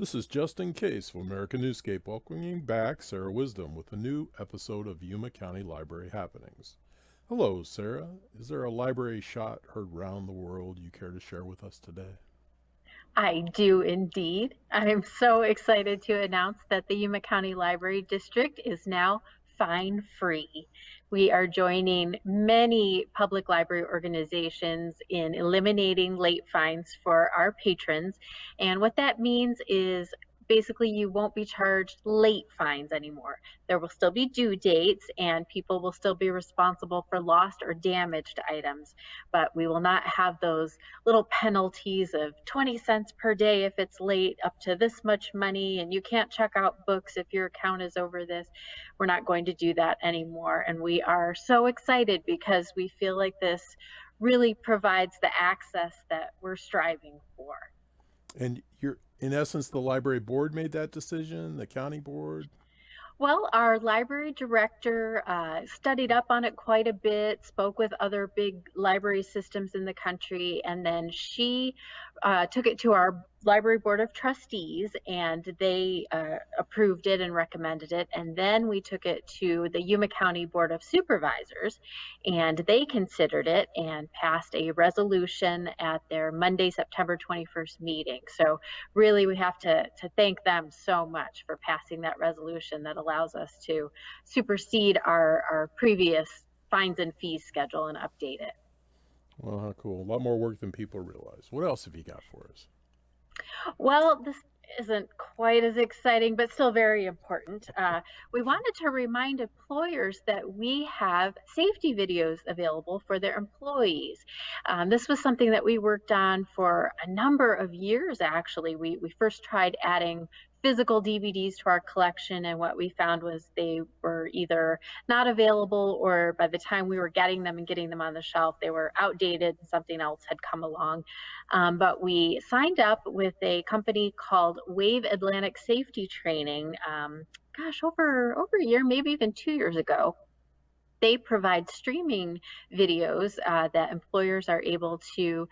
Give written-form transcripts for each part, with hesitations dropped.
This is Just in Case for AmericaNewscape, welcoming back Sarah Wisdom with a new episode of Yuma County Library Happenings. Hello, Sarah. Is there a library shot heard round the world you care to share with us today? I do indeed. I am so excited to announce that the Yuma County Library District is now fine free. We are joining many public library organizations in eliminating late fines for our patrons. And what that means is basically you won't be charged late fines anymore. There will still be due dates and people will still be responsible for lost or damaged items, but we will not have those little penalties of 20 cents per day if it's late, up to this much money, and you can't check out books if your account is over this. We're not going to do that anymore. And we are so excited because we feel like this really provides the access that we're striving for. And in essence, the library board made that decision, the county board? Well, our library director studied up on it quite a bit, spoke with other big library systems in the country, and then she took it to our library board of trustees, and they approved it and recommended it. And then we took it to the Yuma County Board of Supervisors, and they considered it and passed a resolution at their Monday, September 21st meeting. So really we have to thank them so much for passing that resolution that allows us to supersede our previous fines and fees schedule and update it. Well, how cool. A lot more work than people realize. What else have you got for us? Well, this isn't quite as exciting, but still very important. We wanted to remind employers that we have safety videos available for their employees. This was something that we worked on for a number of years, actually. We first tried adding physical DVDs to our collection, and what we found was they were either not available, or by the time we were getting them and getting them on the shelf, they were outdated and something else had come along. But we signed up with a company called Waive Atlantic Safety Training, over a year, maybe even 2 years ago. They provide streaming videos that employers are able to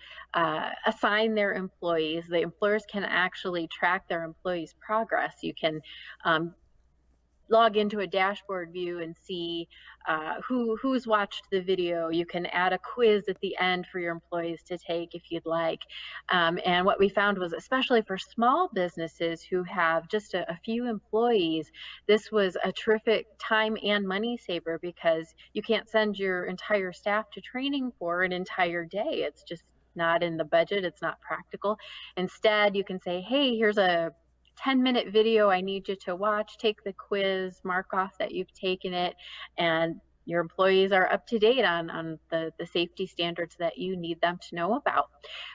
assign their employees. The employers can actually track their employees' progress. You can log into a dashboard view and see who's watched the video. You can add a quiz at the end for your employees to take if you'd like. And what we found was, especially for small businesses who have just a few employees, this was a terrific time and money saver, because you can't send your entire staff to training for an entire day. It's just not in the budget. It's not practical. Instead, you can say, hey, here's a 10-minute video I need you to watch, take the quiz, mark off that you've taken it, and your employees are up to date on the safety standards that you need them to know about.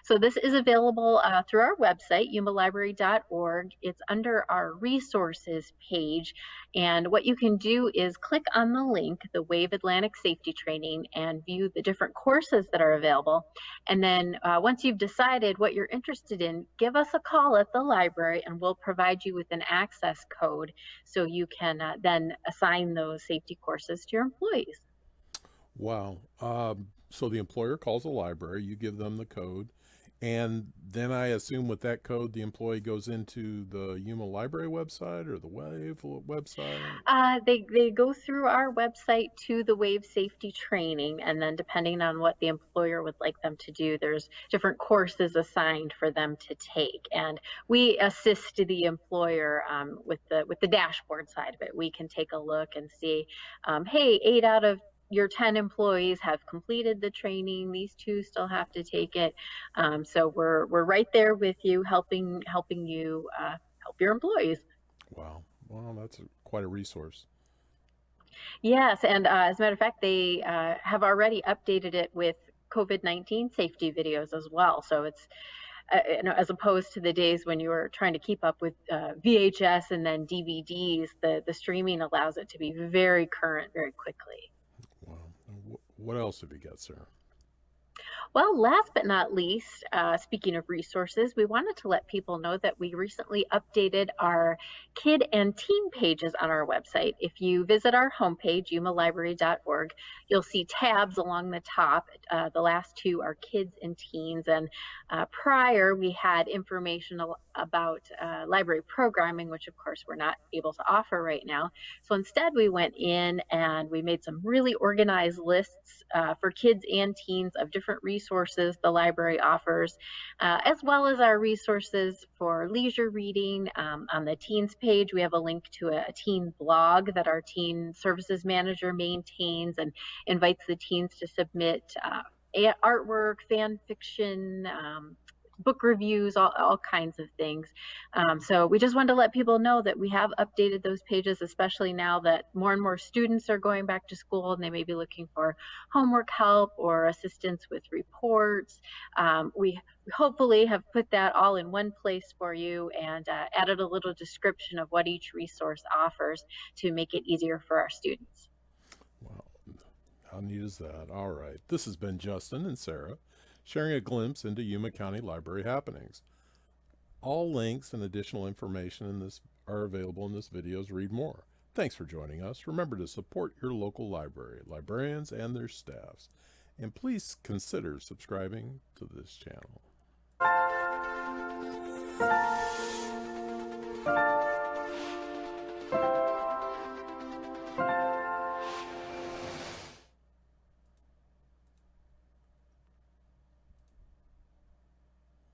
So this is available through our website, yumalibrary.org. It's under our resources page. And what you can do is click on the link, the Wave Atlantic Safety Training, and view the different courses that are available. And then once you've decided what you're interested in, give us a call at the library and we'll provide you with an access code so you can then assign those safety courses to your employees. Wow. So the employer calls the library, you give them the code, and then I assume with that code, the employee goes into the Yuma Library website or the Wave website. They go through our website to the wave safety training, and then depending on what the employer would like them to do, there's different courses assigned for them to take. And we assist the employer with the dashboard side of it. We can take a look and see, hey, 8 out of your 10 employees have completed the training. These 2 still have to take it. So we're right there with you, helping you help your employees. Wow. Well, that's quite a resource. Yes, and as a matter of fact, they have already updated it with COVID-19 safety videos as well. So it's as opposed to the days when you were trying to keep up with VHS and then DVDs, the streaming allows it to be very current very quickly. Wow. What else have you got, sir? Well, last but not least, speaking of resources, we wanted to let people know that we recently updated our kid and teen pages on our website. If you visit our homepage, yumalibrary.org, you'll see tabs along the top. The last two are kids and teens. And prior, we had information about library programming, which of course we're not able to offer right now. So instead, we went in and we made some really organized lists for kids and teens of different resources the library offers, as well as our resources for leisure reading. On the teens page, we have a link to a teen blog that our teen services manager maintains and invites the teens to submit artwork, fan fiction, book reviews, all kinds of things. So we just wanted to let people know that we have updated those pages, especially now that more and more students are going back to school and they may be looking for homework help or assistance with reports. We hopefully have put that all in one place for you and added a little description of what each resource offers to make it easier for our students. Wow, how neat is that? All right. This has been Justin and Sarah sharing a glimpse into Yuma County Library happenings. All links and additional information in this are available in this video's Read More. Thanks for joining us. Remember to support your local library, librarians, and their staffs. And please consider subscribing to this channel.